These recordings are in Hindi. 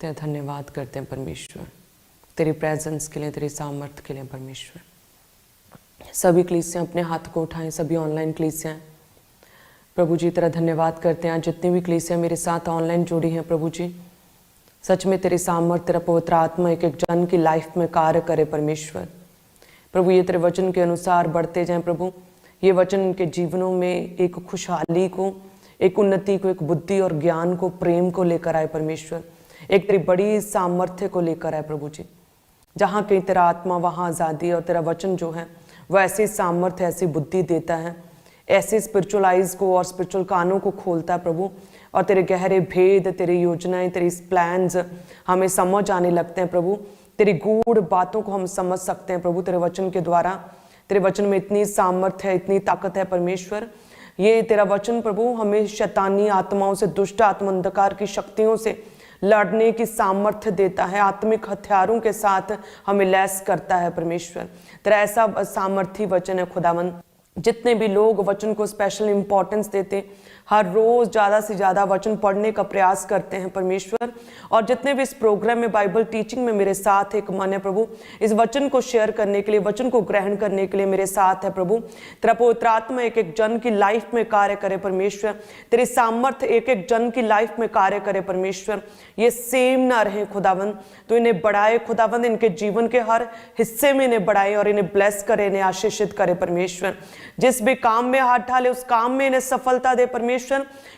तेरा धन्यवाद करते हैं परमेश्वर, तेरी प्रेजेंस के लिए, तेरी सामर्थ्य के लिए परमेश्वर। सभी कलीसियाँ अपने हाथ को उठाएं, सभी ऑनलाइन कलीसियाँ प्रभु जी तेरा धन्यवाद करते हैं। जितनी भी कलीसियाँ मेरे साथ ऑनलाइन जुड़ी हैं प्रभु जी, सच में तेरी सामर्थ्य, तेरा पवित्र आत्मा एक एक जन की लाइफ में कार्य करे परमेश्वर। प्रभु ये तेरे वचन के अनुसार बढ़ते जाएं प्रभु, ये वचन इनके जीवनों में एक खुशहाली को, एक उन्नति को, एक बुद्धि और ज्ञान को, प्रेम को लेकर आए परमेश्वर। एक तेरी बड़ी सामर्थ्य को लेकर आए प्रभु जी। जहाँ कहीं तेरा आत्मा वहाँ आज़ादी, और तेरा वचन जो है वह ऐसी सामर्थ्य, ऐसी बुद्धि देता है, ऐसे स्पिरिचुअल आइज को और स्पिरिचुअल कानों को खोलता है प्रभु। और तेरे गहरे भेद, तेरी योजनाएं, तेरी प्लान्स हमें समझ आने लगते हैं प्रभु। तेरी गूढ़ बातों को हम समझ सकते हैं प्रभु तेरे वचन के द्वारा। तेरे वचन में इतनी सामर्थ्य है, इतनी ताकत है परमेश्वर। ये तेरा वचन प्रभु हमें शैतानी आत्माओं से, दुष्ट आत्म अंधकार की शक्तियों से लड़ने की सामर्थ्य देता है, आत्मिक हथियारों के साथ हमें लैस करता है परमेश्वर। तेरा ऐसा सामर्थी वचन है खुदावन। जितने भी लोग वचन को स्पेशल इंपॉर्टेंस देते, हर रोज ज़्यादा से ज़्यादा वचन पढ़ने का प्रयास करते हैं परमेश्वर, और जितने भी इस प्रोग्राम में बाइबल टीचिंग में मेरे साथ एक मन है प्रभु, इस वचन को शेयर करने के लिए, वचन को ग्रहण करने के लिए मेरे साथ है प्रभु। तेरा पवित्र आत्मा एक एक जन की लाइफ में कार्य करे परमेश्वर। तेरी सामर्थ्य एक एक जन की लाइफ में कार्य करे परमेश्वर। ये सेम ना रहे खुदावन, तो इन्हें बढ़ाए खुदावन, इनके जीवन के हर हिस्से में इन्हें बढ़ाए और इन्हें ब्लेस करे, इन्हें आशीषित करे परमेश्वर। जिस भी काम में हाथ डाले उस काम में इन्हें सफलता दे परमेश्वर।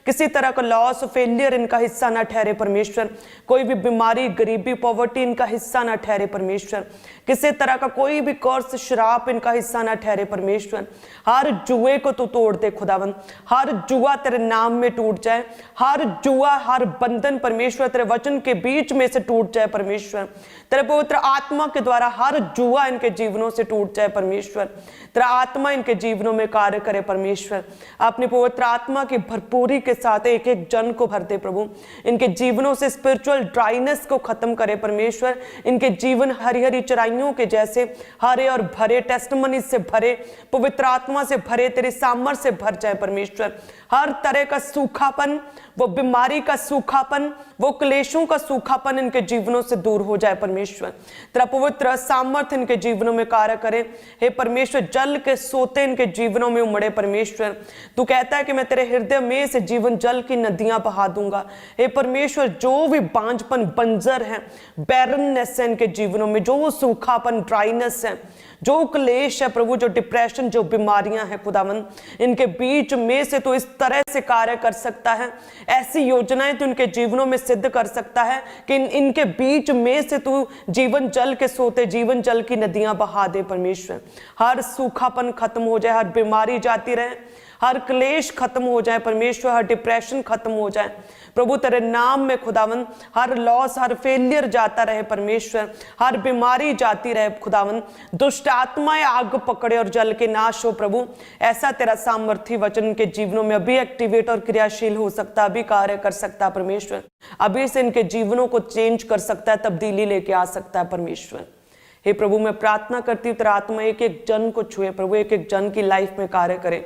किसी तरह का लॉस, फेलियर इनका हिस्सा ना ठहरे परमेश्वर। कोई भी बीमारी, गरीबी, पॉवर्टी इनका हिस्सा ना ठहरे परमेश्वर। किसी तरह का कोई भी कर्स, श्राप इनका हिस्सा ना ठहरे परमेश्वर। हर जुए को तू तोड़ दे खुदावन, हर जुआ तेरे नाम में टूट जाए, हर जुआ, हर बंधन परमेश्वर तेरे वचन के बीच में से टूट जाए परमेश्वर। तेरे पवित्र आत्मा के द्वारा हर जुआ इनके जीवनों से टूट जाए परमेश्वर। तेरा आत्मा इनके जीवनों में कार्य करे परमेश्वर। अपनी पवित्र आत्मा की भरपूरी के साथ एक एक जन को भर दे प्रभु। इनके जीवनों से स्पिरिचुअल ड्राइनेस को खत्म करे परमेश्वर। इनके जीवन हरी हरी चराइयों के जैसे हरे और भरे, टेस्टमनी से भरे, पवित्र आत्मा से भरे, तेरी सामर्थ्य से भर जाए परमेश्वर। हर तरह का सूखापन, वो बीमारी का सूखापन, वो क्लेशों का सूखापन इनके जीवनों से दूर हो जाए परमेश्वर। तेरा पवित्र सामर्थ्य इनके जीवनों में कार्य करे हे परमेश्वर। जल के सोते इनके जीवनों में उमड़े परमेश्वर। तू कहता है कि मैं तेरे हृदय में से जीवन जल की नदियां बहा दूंगा हे परमेश्वर। जो भी बांझपन, बंजर है, बैरननेस है इनके जीवनों में, जो सूखापन, ड्राइनेस है, जो क्लेश है प्रभु, जो डिप्रेशन, जो बीमारियां हैं खुदावन, इनके बीच में से तो इस तरह से कार्य कर सकता है, ऐसी योजनाएं तो इनके जीवनों में सिद्ध कर सकता है कि इनके बीच में से तू जीवन जल के सोते, जीवन जल की नदियां बहा दे परमेश्वर। हर सूखापन खत्म हो जाए, हर बीमारी जाती रहे, हर क्लेश खत्म हो जाए परमेश्वर, हर डिप्रेशन खत्म हो जाए प्रभु तेरे नाम में खुदावन। हर लॉस, हर फेलियर जाता रहे परमेश्वर, हर बीमारी जाती रहे खुदावन। दुष्ट आत्माएं आग पकड़े और जल के नाश हो प्रभु। ऐसा तेरा सामर्थ्य वचन के जीवनों में अभी एक्टिवेट और क्रियाशील हो सकता, अभी कार्य कर सकता परमेश्वर। अभी से इनके जीवनों को चेंज कर सकता है, तब्दीली लेके आ सकता है परमेश्वर। हे प्रभु मैं प्रार्थना करती हूँ तेरा आत्मा एक एक जन को छुए प्रभु, एक एक जन की लाइफ में कार्य करे,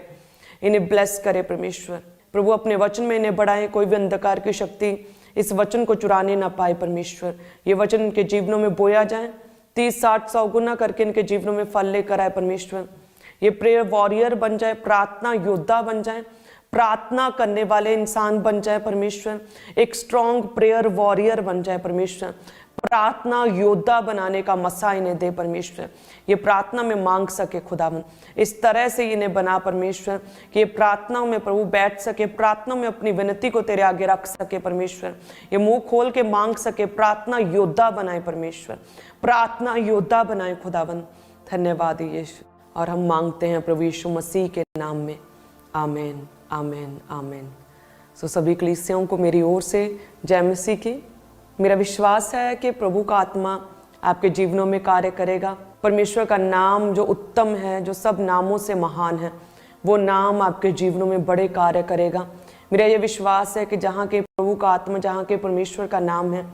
इन्हें ब्लेस करे परमेश्वर। प्रभु अपने वचन में इन्हें बढ़ाए, कोई भी अंधकार की शक्ति इस वचन को चुराने ना पाए परमेश्वर। ये वचन इनके जीवनों में बोया जाए, 30, 60, 100 गुना करके इनके जीवनों में फल लेकर आए परमेश्वर। ये प्रेयर वॉरियर बन जाए, प्रार्थना योद्धा बन जाए, प्रार्थना करने वाले इंसान बन जाए परमेश्वर। एक स्ट्रॉन्ग प्रेयर वॉरियर बन जाए परमेश्वर। प्रार्थना योद्धा बनाने का मसा इन्हें दे परमेश्वर। ये प्रार्थना में मांग सके खुदावन, इस तरह से इन्हें बना परमेश्वर कि ये प्रार्थना में प्रभु बैठ सके, प्रार्थना में अपनी विनती को तेरे आगे रख सके परमेश्वर। ये मुंह खोल के मांग सके, प्रार्थना योद्धा बनाए परमेश्वर, प्रार्थना योद्धा बनाए खुदावन। धन्यवाद यीशु, और हम मांगते हैं प्रभु यीशु मसीह के नाम में, आमीन, आमीन, आमीन। सो सभी कलीसियाओं को मेरी ओर से जय मसीह की। मेरा विश्वास है कि प्रभु का आत्मा आपके जीवनों में कार्य करेगा। परमेश्वर का नाम जो उत्तम है, जो सब नामों से महान है, वो नाम आपके जीवनों में बड़े कार्य करेगा। मेरा ये विश्वास है कि जहाँ के प्रभु का आत्मा, जहाँ के परमेश्वर का नाम है,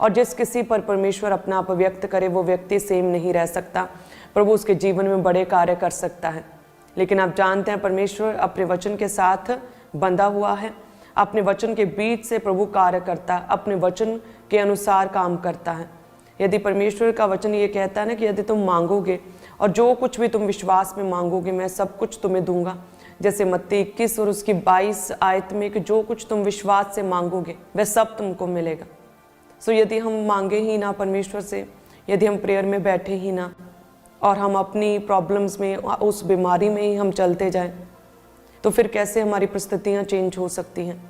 और जिस किसी पर परमेश्वर अपना आप व्यक्त करे, वो व्यक्ति सेम नहीं रह सकता। प्रभु उसके जीवन में बड़े कार्य कर सकता है। लेकिन आप जानते हैं परमेश्वर अपने वचन के साथ बंधा हुआ है, अपने वचन के बीच से प्रभु कार्य करता है, अपने वचन के अनुसार काम करता है। यदि परमेश्वर का वचन ये कहता है ना कि यदि तुम मांगोगे और जो कुछ भी तुम विश्वास में मांगोगे मैं सब कुछ तुम्हें दूंगा, जैसे मत्ती 21 और उसकी 22 आयत में कि जो कुछ तुम विश्वास से मांगोगे वह सब तुमको मिलेगा। सो यदि हम मांगे ही ना परमेश्वर से, यदि हम प्रेयर में बैठे ही ना और हम अपनी प्रॉब्लम्स में, उस बीमारी में ही हम चलते जाएं, तो फिर कैसे हमारी परिस्थितियाँ चेंज हो सकती हैं।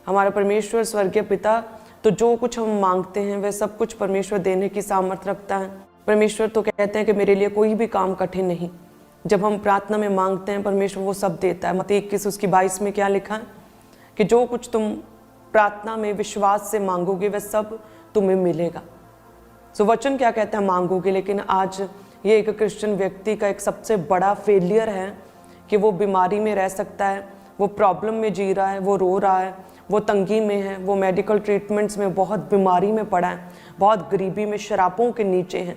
हमारा परमेश्वर स्वर्गीय पिता तो जो कुछ हम मांगते हैं वह सब कुछ परमेश्वर देने की सामर्थ्य रखता है। परमेश्वर तो कहते हैं कि मेरे लिए कोई भी काम कठिन नहीं। जब हम प्रार्थना में मांगते हैं परमेश्वर वो सब देता है। मत्ती 21 उसकी 22 में क्या लिखा है कि जो कुछ तुम प्रार्थना में विश्वास से मांगोगे वह सब तुम्हें मिलेगा। सो वचन क्या कहता है मांगोगे, लेकिन आज ये एक क्रिश्चियन व्यक्ति का एक सबसे बड़ा फेलियर है कि वो बीमारी में रह सकता है, वो प्रॉब्लम में जी रहा है, वो रो रहा है, वो तंगी में है, वो मेडिकल ट्रीटमेंट्स में बहुत बीमारी में पड़ा है, बहुत गरीबी में शराबों के नीचे है,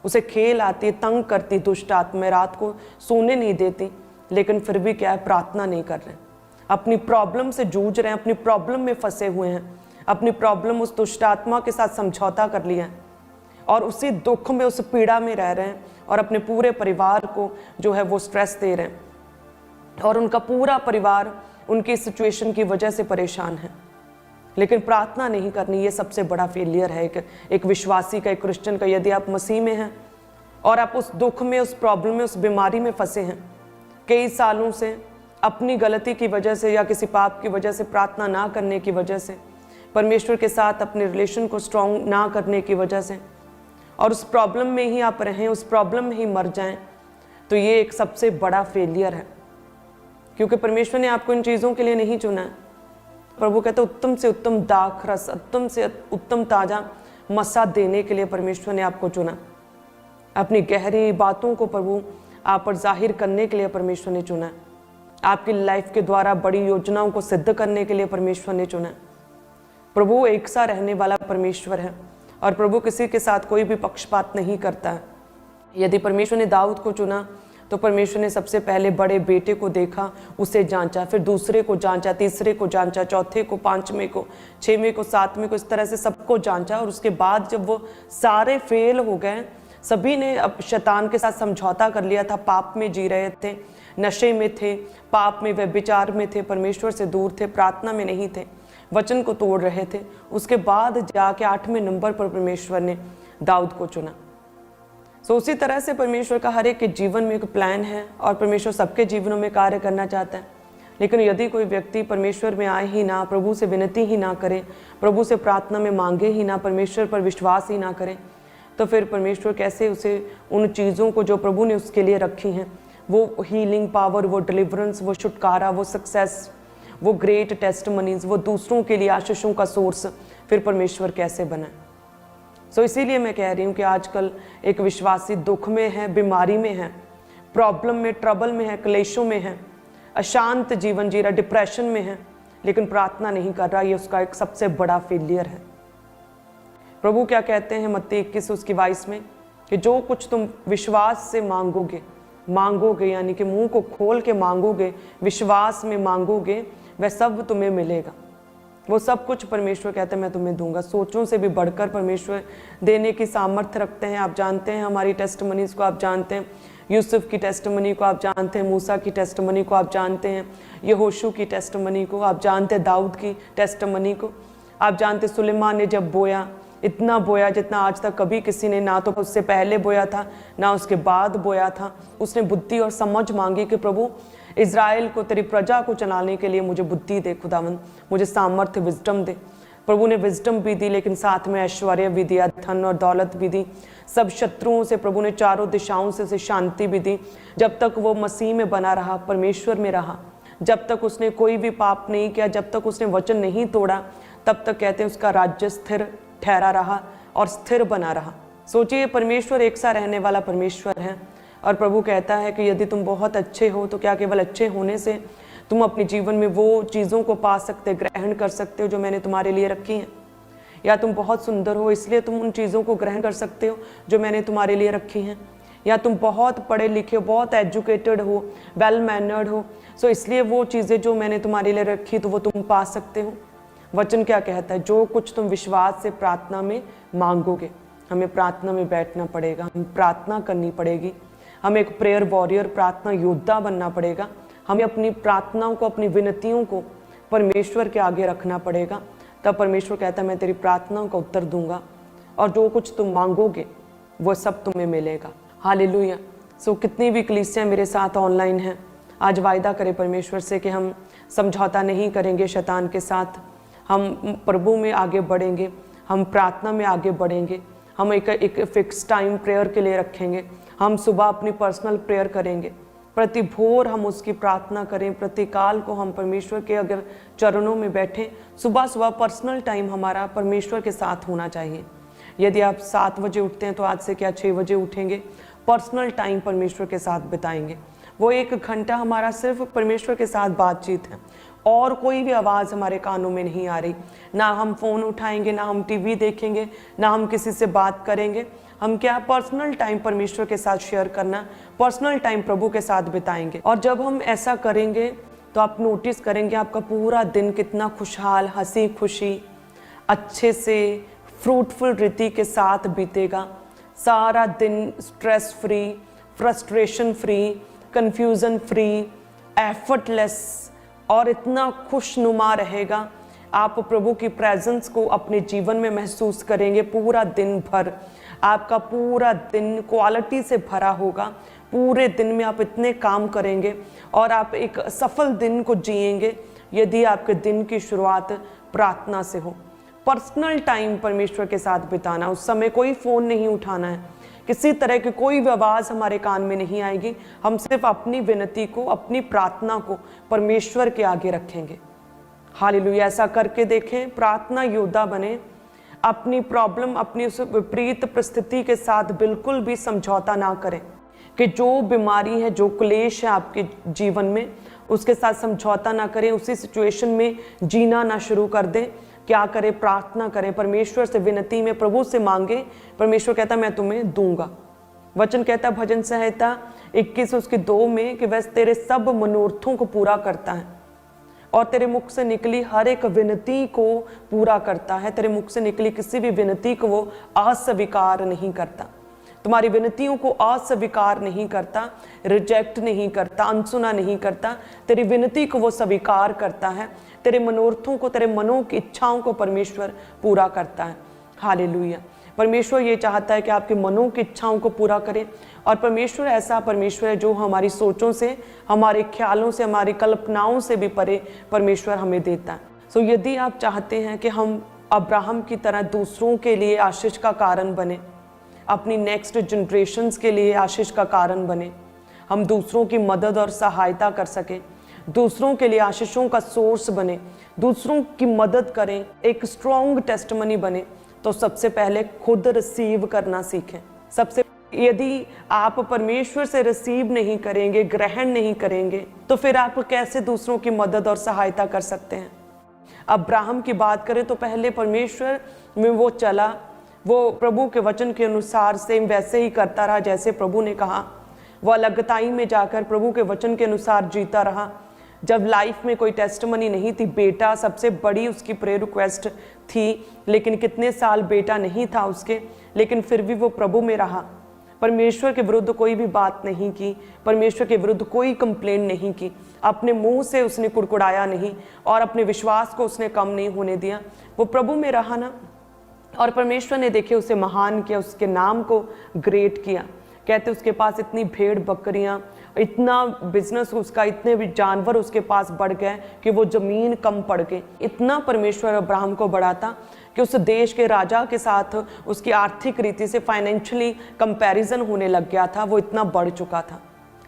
उसे खेल आती, तंग करती दुष्ट आत्मा, रात को सोने नहीं देती, लेकिन फिर भी क्या है, प्रार्थना नहीं कर रहे, अपनी प्रॉब्लम से जूझ रहे हैं, अपनी प्रॉब्लम में फंसे हुए हैं, अपनी प्रॉब्लम उस दुष्ट आत्मा के साथ समझौता कर लिया है और उसी दुख में, उस पीड़ा में रह रहे हैं और अपने पूरे परिवार को जो है वो स्ट्रेस दे रहे हैं और उनका पूरा परिवार उनकी सिचुएशन की वजह से परेशान है। लेकिन प्रार्थना नहीं करनी, ये सबसे बड़ा फेलियर है एक विश्वासी का, एक क्रिश्चियन का। यदि आप मसीह में हैं और आप उस दुख में, उस प्रॉब्लम में, उस बीमारी में फंसे हैं कई सालों से, अपनी गलती की वजह से या किसी पाप की वजह से, प्रार्थना ना करने की वजह से, परमेश्वर के साथ अपने रिलेशन को स्ट्रॉन्ग ना करने की वजह से, और उस प्रॉब्लम में ही आप रहें, उस प्रॉब्लम में ही मर जाएं, तो ये एक सबसे बड़ा फेलियर है, क्योंकि परमेश्वर ने आपको इन चीज़ों के लिए नहीं चुना है। प्रभु कहते उत्तम से उत्तम दाख रस, उत्तम से उत्तम ताजा मसा देने के लिए परमेश्वर ने आपको चुना। अपनी गहरी बातों को प्रभु आप पर जाहिर करने के लिए परमेश्वर ने चुना है। आपकी लाइफ के द्वारा बड़ी योजनाओं को सिद्ध करने के लिए परमेश्वर ने चुना है। प्रभु एक सा रहने वाला परमेश्वर है और प्रभु किसी के साथ कोई भी पक्षपात नहीं करता है। यदि परमेश्वर ने दाऊद को चुना तो परमेश्वर ने सबसे पहले बड़े बेटे को देखा, उसे जांचा, फिर दूसरे को जांचा, तीसरे को जांचा, चौथे को, पांचवें को, छवें को, सातवें को, इस तरह से सबको जांचा। और उसके बाद जब वो सारे फेल हो गए, सभी ने अब शैतान के साथ समझौता कर लिया था, पाप में जी रहे थे, नशे में थे, पाप में, व्यभिचार में थे, परमेश्वर से दूर थे, प्रार्थना में नहीं थे, वचन को तोड़ रहे थे, उसके बाद जाके 8वें नंबर पर परमेश्वर ने दाऊद को चुना। सो उसी तरह से परमेश्वर का हर एक के जीवन में एक प्लान है और परमेश्वर सबके जीवनों में कार्य करना चाहता है। लेकिन यदि कोई व्यक्ति परमेश्वर में आए ही ना, प्रभु से विनती ही ना करे, प्रभु से प्रार्थना में मांगे ही ना, परमेश्वर पर विश्वास ही ना करे, तो फिर परमेश्वर कैसे उसे उन चीज़ों को जो प्रभु ने उसके लिए रखी हैं, वो हीलिंग पावर, वो डिलीवरेंस, वो छुटकारा, वो सक्सेस, वो ग्रेट टेस्टमनीज, वो दूसरों के लिए आशीषों का सोर्स फिर परमेश्वर कैसे बनाए। सो इसीलिए मैं कह रही हूँ कि आजकल एक विश्वासी दुख में है, बीमारी में है, प्रॉब्लम में, ट्रबल में है, क्लेशों में है, अशांत जीवन जी रहा, डिप्रेशन में है, लेकिन प्रार्थना नहीं कर रहा। ये उसका एक सबसे बड़ा फेलियर है। प्रभु क्या कहते हैं मत्ती 21 उसकी 22 में कि जो कुछ तुम विश्वास से मांगोगे यानी कि मुंह को खोल के मांगोगे, विश्वास में मांगोगे, वह सब तुम्हें मिलेगा। वो सब कुछ परमेश्वर कहते हैं मैं तुम्हें दूंगा। सोचों से भी बढ़कर परमेश्वर देने की सामर्थ्य रखते हैं। आप जानते हैं हमारी टेस्टमनीज को, आप जानते हैं यूसुफ की टेस्टमनी को, आप जानते हैं मूसा की टेस्टमनी को, आप जानते हैं यहोशू की टेस्टमनी को, आप जानते हैं दाऊद की टेस्टमनी को, आप जानते हैं सुलेमान ने जब बोया, इतना बोया जितना आज तक कभी किसी ने ना तो उससे पहले बोया था ना उसके बाद बोया था। उसने बुद्धि और समझ मांगी कि प्रभु इज़राइल को, तेरी प्रजा को चलाने के लिए मुझे बुद्धि दे खुदावंद, मुझे सामर्थ्य, विजडम दे। प्रभु ने विजडम भी दी, लेकिन साथ में ऐश्वर्य भी दिया, धन और दौलत भी दी। सब शत्रुओं से प्रभु ने चारों दिशाओं से शांति भी दी। जब तक वो मसीह में बना रहा, परमेश्वर में रहा, जब तक उसने कोई भी पाप नहीं किया, जब तक उसने वचन नहीं तोड़ा, तब तक कहते हैं उसका राज्य स्थिर ठहरा रहा और स्थिर बना रहा। सोचिए, परमेश्वर एक सा रहने वाला परमेश्वर है और प्रभु कहता है कि यदि तुम बहुत अच्छे हो तो क्या केवल अच्छे होने से तुम अपने जीवन में वो चीज़ों को पा सकते, ग्रहण कर सकते हो जो मैंने तुम्हारे लिए रखी हैं? या तुम बहुत सुंदर हो इसलिए तुम उन चीज़ों को ग्रहण कर सकते हो जो मैंने तुम्हारे लिए रखी हैं? या तुम बहुत पढ़े लिखे हो, बहुत एजुकेटेड हो, वेल मैनर्ड हो, सो इसलिए वो चीज़ें जो मैंने तुम्हारे लिए रखी तो वो तुम पा सकते हो? वचन क्या कहता है, जो कुछ तुम विश्वास से प्रार्थना में मांगोगे, हमें प्रार्थना में बैठना पड़ेगा, हमें प्रार्थना करनी पड़ेगी, हमें एक प्रेयर वॉरियर, प्रार्थना योद्धा बनना पड़ेगा। हमें अपनी प्रार्थनाओं को, अपनी विनतियों को परमेश्वर के आगे रखना पड़ेगा। तब परमेश्वर कहता है मैं तेरी प्रार्थनाओं का उत्तर दूंगा और जो कुछ तुम मांगोगे वो सब तुम्हें मिलेगा। हालेलुया। सो कितनी भी कलीसियां मेरे साथ ऑनलाइन हैं, आज वायदा करें परमेश्वर से कि हम समझौता नहीं करेंगे शैतान के साथ, हम प्रभु में आगे बढ़ेंगे, हम प्रार्थना में आगे बढ़ेंगे, हम एक फिक्स टाइम प्रेयर के लिए रखेंगे, हम सुबह अपनी पर्सनल प्रेयर करेंगे, प्रति भोर हम उसकी प्रार्थना करें, प्रतिकाल को हम परमेश्वर के अगर चरणों में बैठें, सुबह सुबह पर्सनल टाइम हमारा परमेश्वर के साथ होना चाहिए। यदि आप 7 बजे उठते हैं तो आज से क्या 6 बजे उठेंगे, पर्सनल टाइम परमेश्वर के साथ बिताएंगे। वो 1 घंटा हमारा सिर्फ परमेश्वर के साथ बातचीत है, और कोई भी आवाज़ हमारे कानों में नहीं आ रही, ना हम फ़ोन उठाएंगे, ना हम टीवी देखेंगे, ना हम किसी से बात करेंगे। हम क्या पर्सनल टाइम परमेश्वर के साथ शेयर करना, पर्सनल टाइम प्रभु के साथ बिताएंगे। और जब हम ऐसा करेंगे तो आप नोटिस करेंगे आपका पूरा दिन कितना खुशहाल, हंसी खुशी, अच्छे से फ्रूटफुल रीति के साथ बीतेगा। सारा दिन stress free, frustration free, confusion free, effortless और इतना खुशनुमा रहेगा। आप प्रभु की प्रेजेंस को अपने जीवन में महसूस करेंगे। पूरा दिन भर आपका पूरा दिन क्वालिटी से भरा होगा। पूरे दिन में आप इतने काम करेंगे और आप एक सफल दिन को जिएंगे यदि आपके दिन की शुरुआत प्रार्थना से हो। पर्सनल टाइम परमेश्वर के साथ बिताना, उस समय कोई फ़ोन नहीं उठाना है, किसी तरह की कोई भी आवाज़ हमारे कान में नहीं आएगी। हम सिर्फ अपनी विनती को, अपनी प्रार्थना को परमेश्वर के आगे रखेंगे। हालेलुया। ऐसा करके देखें, प्रार्थना योद्धा बने। अपनी प्रॉब्लम, अपनी उस विपरीत परिस्थिति के साथ बिल्कुल भी समझौता ना करें कि जो बीमारी है, जो क्लेश है आपके जीवन में, उसके साथ समझौता ना करें। उसी सिचुएशन में जीना ना शुरू कर दें। क्या करें? प्रार्थना करें, परमेश्वर से विनती में प्रभु से मांगे। परमेश्वर कहता मैं तुम्हें दूंगा। वचन कहता भजन संहिता 21 उसके 2 में कि वह तेरे सब मनोरथों को पूरा करता है और तेरे मुख से निकली हर एक विनती को पूरा करता है। तेरे मुख से निकली किसी भी विनती को वो अस्वीकार नहीं करता, तुम्हारी विनतियों को अस्वीकार नहीं करता, रिजेक्ट नहीं करता, अनसुना नहीं करता। तेरी विनती को वो स्वीकार करता है। तेरे मनोरथों को, तेरे मनों की इच्छाओं को परमेश्वर पूरा करता है। हालेलुया। परमेश्वर ये चाहता है कि आपके मनों की इच्छाओं को पूरा करें। और परमेश्वर ऐसा परमेश्वर है जो हमारी सोचों से, हमारे ख्यालों से, हमारी कल्पनाओं से भी परे परमेश्वर हमें देता है। सो यदि आप चाहते हैं कि हम अब्राहम की तरह दूसरों के लिए आशीष का कारण बने, अपनी नेक्स्ट जनरेशन्स के लिए आशीष का कारण बने, हम दूसरों की मदद और सहायता कर सकें, दूसरों के लिए आशीषों का सोर्स बने, दूसरों की मदद करें, एक स्ट्रॉन्ग टेस्टमनी बने, तो सबसे पहले खुद रिसीव करना सीखें। सबसे यदि आप परमेश्वर से रिसीव नहीं करेंगे, ग्रहण नहीं करेंगे, तो फिर आप कैसे दूसरों की मदद और सहायता कर सकते हैं? अब्राहम की बात करें तो पहले परमेश्वर में वो चला, वो प्रभु के वचन के अनुसार सेम वैसे ही करता रहा जैसे प्रभु ने कहा। वो अलगताई में जाकर प्रभु के वचन के अनुसार जीता रहा। जब लाइफ में कोई टेस्टमनी नहीं थी, बेटा सबसे बड़ी उसकी प्रेयर रिक्वेस्ट थी, लेकिन कितने साल बेटा नहीं था उसके, लेकिन फिर भी वो प्रभु में रहा। परमेश्वर के विरुद्ध कोई भी बात नहीं की, परमेश्वर के विरुद्ध कोई कंप्लेन नहीं की, अपने मुंह से उसने कुड़कुड़ाया नहीं और अपने विश्वास को उसने कम नहीं होने दिया। वो प्रभु में रहा ना, और परमेश्वर ने देखे उसे महान किया, उसके नाम को ग्रेट किया। कहते उसके पास इतनी भेड़ बकरियां, इतना बिजनेस उसका, इतने भी जानवर उसके पास बढ़ गए कि वो जमीन कम पड़ गई। इतना परमेश्वर अब्राहम को बढ़ाता कि उस देश के राजा के साथ उसकी आर्थिक रीति से फाइनेंशियली कंपैरिजन होने लग गया था, वो इतना बढ़ चुका था।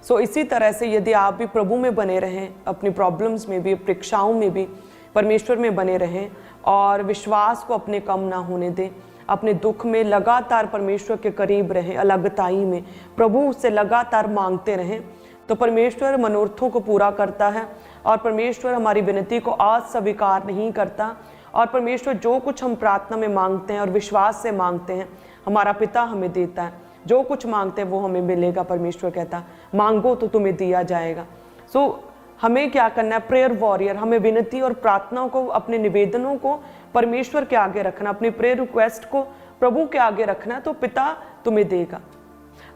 सो इसी तरह से यदि आप भी प्रभु में बने रहें, अपनी प्रॉब्लम्स में भी, परीक्षाओं में भी परमेश्वर में बने रहें और विश्वास को अपने कम ना होने दें, अपने दुख में लगातार परमेश्वर के करीब रहें, अलगताई में प्रभु से लगातार मांगते रहें, तो परमेश्वर मनोरथों को पूरा करता है। और परमेश्वर हमारी विनती को अस्वीकार नहीं करता। और परमेश्वर जो कुछ हम प्रार्थना में मांगते हैं और विश्वास से मांगते हैं, हमारा पिता हमें देता है। जो कुछ मांगते हैं वो हमें मिलेगा। परमेश्वर कहता मांगो तो तुम्हें दिया जाएगा। सो हमें क्या करना है, प्रेयर वॉरियर, हमें विनती और प्रार्थनाओं को, अपने निवेदनों को परमेश्वर के आगे रखना, अपनी प्रेयर रिक्वेस्ट को प्रभु के आगे रखना, तो पिता तुम्हें देगा।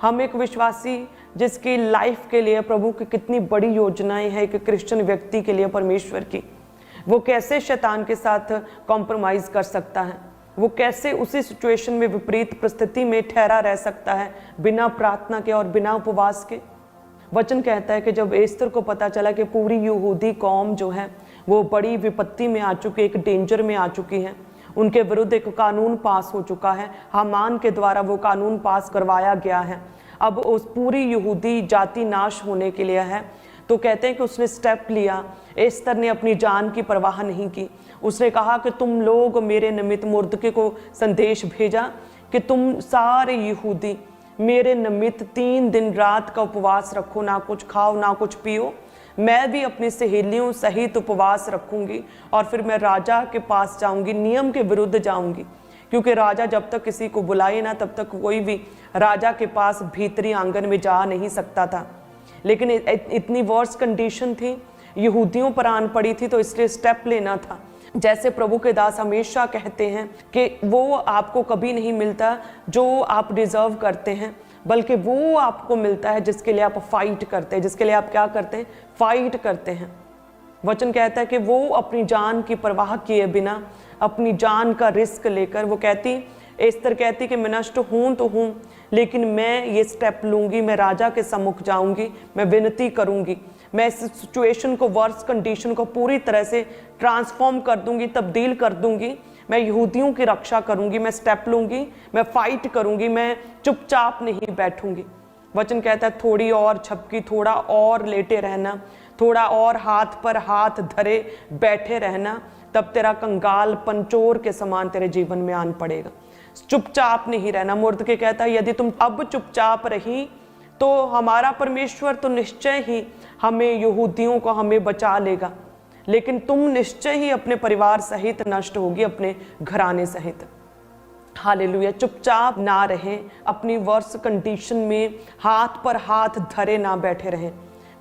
हम एक विश्वासी जिसकी लाइफ के लिए प्रभु की कितनी बड़ी योजनाएं हैं, एक क्रिश्चियन व्यक्ति के लिए परमेश्वर की, वो कैसे शैतान के साथ कॉम्प्रोमाइज कर सकता है, वो कैसे उसी सिचुएशन में, विपरीत परिस्थिति में ठहरा रह सकता है बिना प्रार्थना के और बिना उपवास के। वचन कहता है कि जब एस्तर को पता चला कि पूरी यहूदी कौम जो है वो बड़ी विपत्ति में आ चुकी, एक डेंजर में आ चुकी है, उनके विरुद्ध एक कानून पास हो चुका है, हामान के द्वारा वो कानून पास करवाया गया है, अब उस पूरी यहूदी जाति नाश होने के लिए है, तो कहते हैं कि उसने स्टेप लिया। एस्तर ने अपनी जान की परवाह नहीं की। उसने कहा कि तुम लोग मेरे निमित्त मुर्दके को संदेश भेजा कि तुम सारे यहूदी मेरे निमित्त 3 दिन रात का उपवास रखो, ना कुछ खाओ ना कुछ पियो। मैं भी अपनी सहेलियों सहित उपवास रखूंगी और फिर मैं राजा के पास जाऊंगी, नियम के विरुद्ध जाऊंगी, क्योंकि राजा जब तक किसी को बुलाए ना तब तक कोई भी राजा के पास भीतरी आंगन में जा नहीं सकता था। लेकिन इतनी वर्स कंडीशन थी, यहूदियों पर आन पड़ी थी, तो इसलिए स्टेप लेना था। जैसे प्रभु के दास हमेशा कहते हैं कि वो आपको कभी नहीं मिलता जो आप डिजर्व करते हैं, बल्कि वो आपको मिलता है जिसके लिए आप फाइट करते हैं, जिसके लिए आप क्या करते हैं, फाइट करते हैं। वचन कहता है कि वो अपनी जान की परवाह किए बिना, अपनी जान का रिस्क लेकर, वो कहती, एस्तर कहती कि मैं नष्ट हूँ तो हूँ, लेकिन मैं ये स्टेप लूँगी, मैं राजा के सम्मुख जाऊँगी, मैं विनती करूँगी, मैं इस सिचुएशन को, वर्स कंडीशन को पूरी तरह से ट्रांसफॉर्म कर दूँगी, तब्दील कर दूँगी, मैं यहूदियों की रक्षा करूँगी, मैं स्टेप लूँगी, मैं फाइट करूँगी, मैं चुपचाप नहीं बैठूँगी। वचन कहता है थोड़ी और झपकी, थोड़ा और लेटे रहना, थोड़ा और हाथ पर हाथ धरे बैठे रहना, तब तेरा कंगाल पंचोर के समान तेरे जीवन में आन पड़ेगा। चुपचाप नहीं रहना। मुर्दके कहता है यदि तुम अब चुपचाप रही तो हमारा परमेश्वर तो निश्चय ही हमें, यहूदियों को हमें बचा लेगा, लेकिन तुम निश्चय ही अपने परिवार सहित नष्ट होगी, अपने घराने सहित। हालेलुया। चुपचाप ना रहें, अपनी वर्स कंडीशन में हाथ पर हाथ धरे ना बैठे रहें,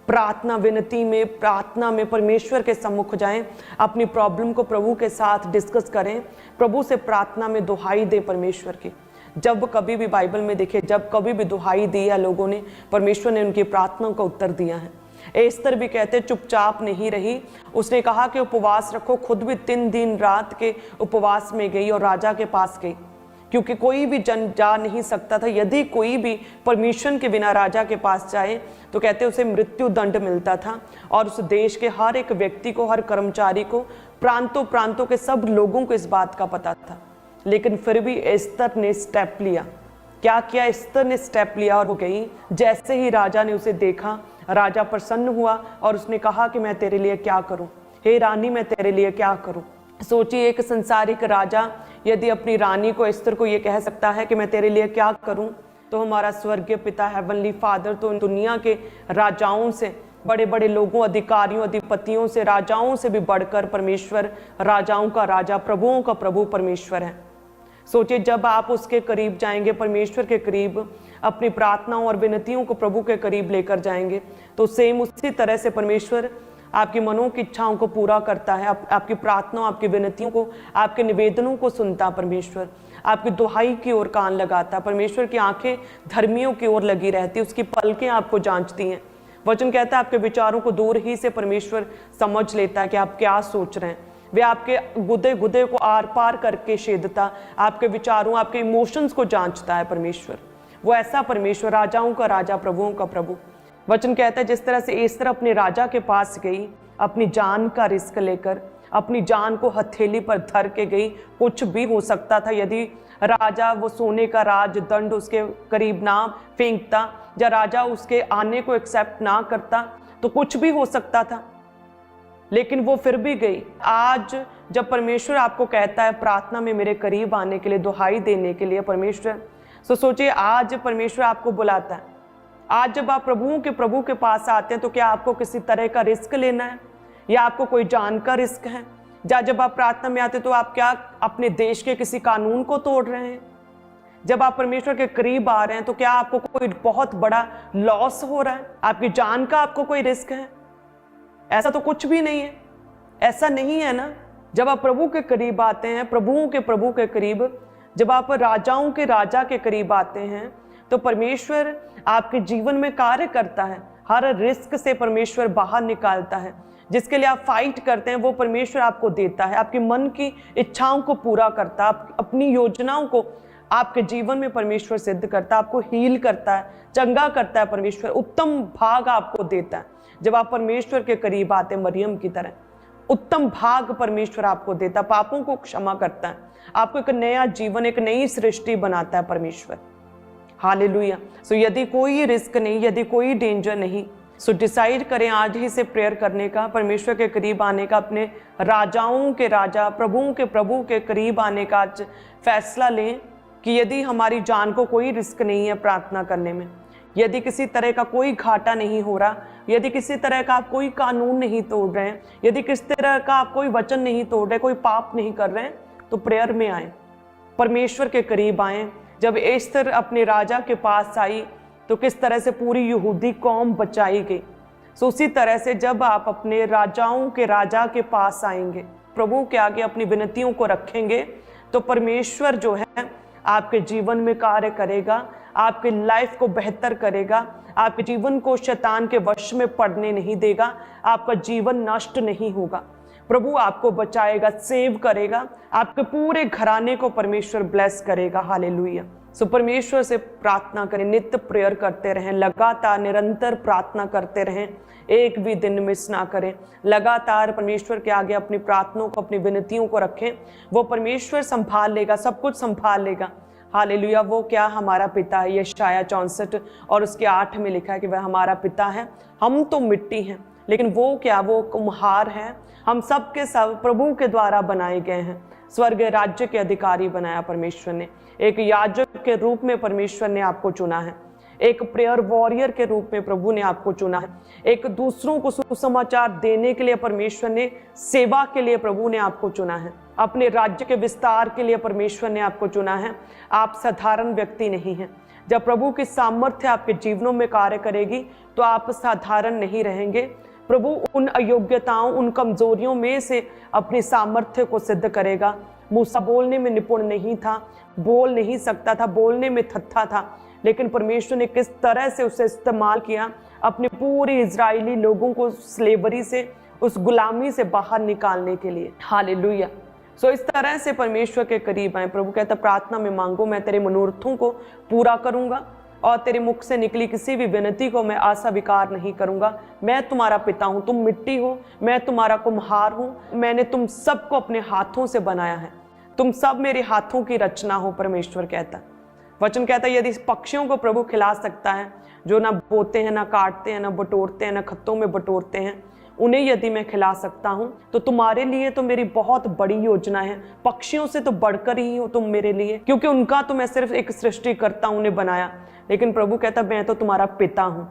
प्रार्थना विनती में, प्रार्थना में परमेश्वर के सम्मुख जाएं, अपनी प्रॉब्लम को प्रभु के साथ डिस्कस करें, प्रभु से प्रार्थना में दुहाई दे परमेश्वर की। जब कभी भी बाइबल में देखे, जब कभी भी दुहाई दी है लोगों ने, परमेश्वर ने उनकी प्रार्थना का उत्तर दिया है। एस्तर भी कहते चुपचाप नहीं रही, उसने कहा कि उपवास रखो, खुद भी 3 दिन रात के उपवास में गई और राजा के पास गई, क्योंकि कोई भी जन जा नहीं सकता था। यदि कोई भी परमिशन के बिना राजा के पास जाए तो कहते उसे मृत्यु दंड मिलता था, और उस देश के हर एक व्यक्ति को, हर कर्मचारी को, प्रांतों प्रांतों के सब लोगों को इस बात का पता था। लेकिन फिर भी एस्तर ने स्टेप लिया। क्या किया? एस्तर ने स्टेप लिया और वो गई। जैसे ही राजा ने उसे देखा, राजा प्रसन्न हुआ और उसने कहा कि मैं तेरे लिए क्या करूं, हे रानी मैं तेरे लिए क्या करूं। सोचिए, एक संसारिक राजा यदि अपनी रानी को, एस्तर को ये कह सकता है कि मैं तेरे लिए क्या करूं, तो हमारा स्वर्गीय पिता हेवनली फादर तो दुनिया के राजाओं से, बड़े बड़े लोगों, अधिकारियों, अधिपतियों से, राजाओं से भी बढ़कर परमेश्वर, राजाओं का राजा, प्रभुओं का प्रभु परमेश्वर है। सोचिए, जब आप उसके करीब जाएंगे, परमेश्वर के करीब अपनी प्रार्थनाओं और विनतियों को प्रभु के करीब लेकर जाएंगे, तो सेम उसी तरह से परमेश्वर आपकी मनों की इच्छाओं को पूरा करता है। आपकी प्रार्थनाओं, आपकी विनतियों को, आपके निवेदनों को सुनता परमेश्वर, आपकी दुहाई की ओर कान लगाता। परमेश्वर की आंखें धर्मियों की ओर लगी रहती, उसकी पलकें आपको जांचती हैं। वचन कहता है आपके विचारों को दूर ही से परमेश्वर समझ लेता है कि आप क्या सोच रहे हैं। वे आपके गुदे गुदे को आर पार करके छेदता, आपके विचारों, आपके इमोशंस को जांचता है परमेश्वर। वो ऐसा परमेश्वर, राजाओं का राजा, प्रभुओं का प्रभु। वचन कहता है जिस तरह से एस्तर अपने राजा के पास गई, अपनी जान का रिस्क लेकर, अपनी जान को हथेली पर धर के गई। कुछ भी हो सकता था, यदि राजा वो सोने का राजदंड उसके करीब ना फेंकता, या राजा उसके आने को एक्सेप्ट ना करता, तो कुछ भी हो सकता था, लेकिन वो फिर भी गई। आज जब परमेश्वर आपको कहता है प्रार्थना में मेरे करीब आने के लिए, दुहाई देने के लिए परमेश्वर, तो सोचिए आज परमेश्वर आपको बुलाता है। आज जब आप प्रभु के पास आते हैं, तो क्या आपको किसी तरह का रिस्क लेना है, या आपको कोई जान का रिस्क है? जब आप प्रार्थना में आते तो आप क्या अपने देश के किसी कानून को तोड़ रहे हैं? जब आप परमेश्वर के करीब आ रहे हैं तो क्या आपको कोई बहुत बड़ा लॉस हो रहा है? आपकी जान का आपको कोई रिस्क है? ऐसा तो कुछ भी नहीं है, ऐसा नहीं है ना। जब आप प्रभु के करीब आते हैं, प्रभुओं के प्रभु के करीब, जब आप राजाओं के राजा के करीब आते हैं, तो परमेश्वर आपके जीवन में कार्य करता है। हर रिस्क से परमेश्वर बाहर निकालता है। जिसके लिए आप फाइट करते हैं वो परमेश्वर आपको देता है। आपके मन की इच्छाओं को पूरा करता है, अपनी योजनाओं को आपके जीवन में परमेश्वर सिद्ध करता है, आपको हील करता है, चंगा करता है। परमेश्वर उत्तम भाग आपको देता है। जब आप परमेश्वर के करीब आते हैं, मरियम की तरह उत्तम भाग परमेश्वर आपको देता है, पापों को क्षमा करता है, आपको एक नया जीवन, एक नई सृष्टि बनाता है परमेश्वर। हालेलुया। सो यदि कोई रिस्क नहीं, यदि कोई डेंजर नहीं, सो डिसाइड करें आज ही से प्रेयर करने का, परमेश्वर के करीब आने का, अपने राजाओं के राजा, प्रभुओं के प्रभु के करीब आने का आज फैसला लें कि यदि हमारी जान को कोई रिस्क नहीं है प्रार्थना करने में, यदि किसी तरह का कोई घाटा नहीं हो रहा, यदि किसी तरह का आप कोई कानून नहीं तोड़ रहे हैं, यदि किसी तरह का आप कोई वचन नहीं तोड़ रहे, कोई पाप नहीं कर रहे हैं, तो प्रेयर में आए, परमेश्वर के करीब आए। जब एस्तर अपने राजा के पास आई तो किस तरह से पूरी यहूदी कौम बचाई गई, सो उसी तरह से जब आप अपने राजाओं के राजा के पास आएंगे, प्रभु के आगे अपनी विनतियों को रखेंगे, तो परमेश्वर जो है आपके जीवन में कार्य करेगा, आपके लाइफ को बेहतर करेगा, आपके जीवन को शैतान के वश में पड़ने नहीं देगा, आपका जीवन नष्ट नहीं होगा। प्रभु आपको बचाएगा, सेव करेगा, आपके पूरे घराने को परमेश्वर ब्लेस करेगा। हालेलुया। सो परमेश्वर से प्रार्थना करें, नित्य प्रेयर करते रहें, लगातार निरंतर प्रार्थना करते रहें, एक भी दिन मिस ना करें। लगातार परमेश्वर के आगे अपनी प्रार्थनाओं को, अपनी विनतियों को रखें, वो परमेश्वर संभाल लेगा, सब कुछ संभाल लेगा। हालेलुया। वो क्या हमारा पिता है, यशाया 64 और उसके 8 में लिखा है कि वह हमारा पिता है। हम तो मिट्टी हैं, लेकिन वो क्या, वो कुम्हार है। हम सब के सब प्रभु के द्वारा बनाए गए हैं। स्वर्ग राज्य के अधिकारी बनाया परमेश्वर ने। एक याजक के रूप में परमेश्वर ने आपको चुना है, एक प्रेयर वॉरियर के रूप में प्रभु ने आपको चुना है, एक दूसरों को सुसमाचार देने के लिए परमेश्वर ने, सेवा के लिए प्रभु ने आपको चुना है, अपने राज्य के विस्तार के लिए परमेश्वर ने आपको चुना है। आप साधारण व्यक्ति नहीं हैं। जब प्रभु की सामर्थ्य आपके जीवनों में कार्य करेगी तो आप साधारण नहीं रहेंगे। प्रभु उन अयोग्यताओं, उन कमजोरियों में से अपनी सामर्थ्य को सिद्ध करेगा। मूसा बोलने में निपुण नहीं था, बोल नहीं सकता था, बोलने में थत्था था, लेकिन परमेश्वर ने किस तरह से उसे इस्तेमाल किया अपने पूरे इजरायली लोगों को स्लेवरी से, उस गुलामी से बाहर निकालने के लिए। हालेलुया। सो इस तरह से परमेश्वर के करीब आए। प्रभु कहता प्रार्थना में मांगो, मैं तेरे मनोरथों को पूरा करूंगा और तेरे मुख से निकली किसी भी विनती को मैं अस्वीकार नहीं करूंगा। मैं तुम्हारा पिता हूं, तुम मिट्टी हो, मैं तुम्हारा कुम्हार हूं, मैंने तुम सबको अपने हाथों से बनाया है, तुम सब मेरे हाथों की रचना हो। परमेश्वर कहता, वचन कहता है यदि पक्षियों को प्रभु खिला सकता है, जो ना बोते हैं, ना काटते हैं, ना बटोरते हैं, ना खत्तों में बटोरते हैं, उन्हें यदि मैं खिला सकता हूं, तो तुम्हारे लिए तो मेरी बहुत बड़ी योजना है। पक्षियों से तो बढ़कर ही हो तुम मेरे लिए, क्योंकि उनका तो मैं सिर्फ एक सृष्टि करता हूं, उन्हें बनाया। लेकिन प्रभु कहता मैं तो तुम्हारा पिता हूं,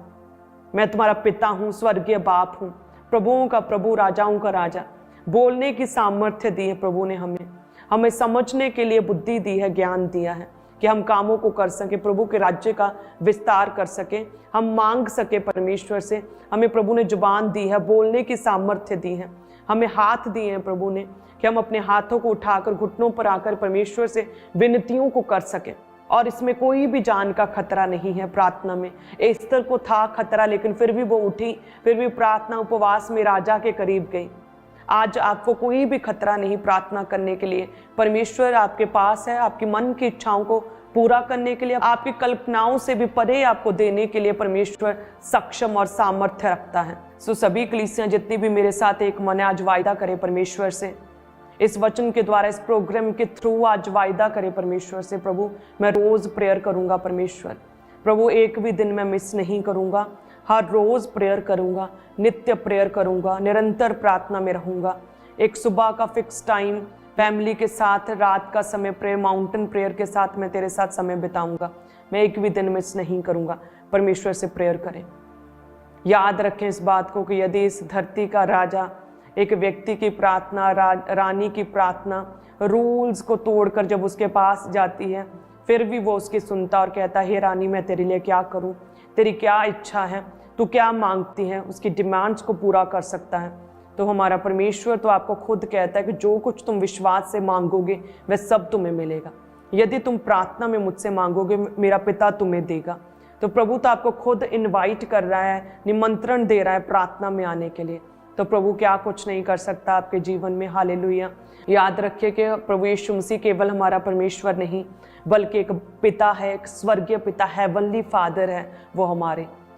मैं तुम्हारा पिता हूं, स्वर्गीय बाप हूं, प्रभुओं का प्रभु, राजाओं का राजा। बोलने की सामर्थ्य दी है प्रभु ने हमें समझने के लिए बुद्धि दी है, ज्ञान दिया है कि हम कामों को कर सके, प्रभु के राज्य का विस्तार कर सके, हम मांग सके परमेश्वर से। हमें प्रभु ने जुबान दी है, बोलने की सामर्थ्य दी है, हमें हाथ दिए हैं प्रभु ने कि हम अपने हाथों को उठाकर घुटनों पर आकर परमेश्वर से विनतियों को कर सके। और इसमें कोई भी जान का खतरा नहीं है। प्रार्थना में एस्तर को था खतरा, लेकिन फिर भी वो उठी, फिर भी प्रार्थना उपवास में राजा के करीब गई। आज आपको कोई भी खतरा नहीं प्रार्थना करने के लिए। परमेश्वर आपके पास है, आपकी मन की इच्छाओं को पूरा करने के लिए, आपकी कल्पनाओं से भी परे आपको देने के लिए परमेश्वर सक्षम और सामर्थ्य रखता है। सो सभी कलीसियां जितनी भी मेरे साथ एक मन आज वायदा करें परमेश्वर से, इस वचन के द्वारा, इस प्रोग्राम के थ्रू आज वायदा करें परमेश्वर से, प्रभु मैं रोज प्रेयर करूंगा परमेश्वर, प्रभु एक भी दिन मैं मिस नहीं करूंगा, हर रोज प्रेयर करूंगा, नित्य प्रेयर करूंगा, निरंतर प्रार्थना में रहूंगा। एक सुबह का फिक्स टाइम फैमिली के साथ, रात का समय प्रेयर, माउंटेन प्रेयर के साथ मैं तेरे साथ समय बिताऊंगा, मैं एक भी दिन मिस नहीं करूंगा। परमेश्वर से प्रेयर करें। याद रखें इस बात को कि यदि इस धरती का राजा, एक व्यक्ति की प्रार्थना, रानी की प्रार्थना रूल्स को तोड़कर जब उसके पास जाती है, फिर भी वो उसकी सुनता और कहता है हे रानी मैं तेरे लिए क्या करूं, तेरी क्या इच्छा है, तू क्या मांगती है उसकी डिमांड्स को पूरा कर सकता है। तो हमारा परमेश्वर तो आपको खुद कहता है कि जो कुछ तुम विश्वास से मांगोगे वह सब तुम्हें मिलेगा। यदि तुम प्रार्थना में मुझसे मांगोगे मेरा पिता तुम्हें देगा। तो प्रभु तो आपको खुद इनवाइट कर रहा है, निमंत्रण दे रहा है प्रार्थना में आने के लिए। तो प्रभु क्या कुछ नहीं कर सकता आपके जीवन में। हालेलुया। याद रखिए कि प्रभु यीशु मसीह केवल हमारा परमेश्वर नहीं बल्कि एक पिता है, एक स्वर्गीय पिता, हेवनली फादर है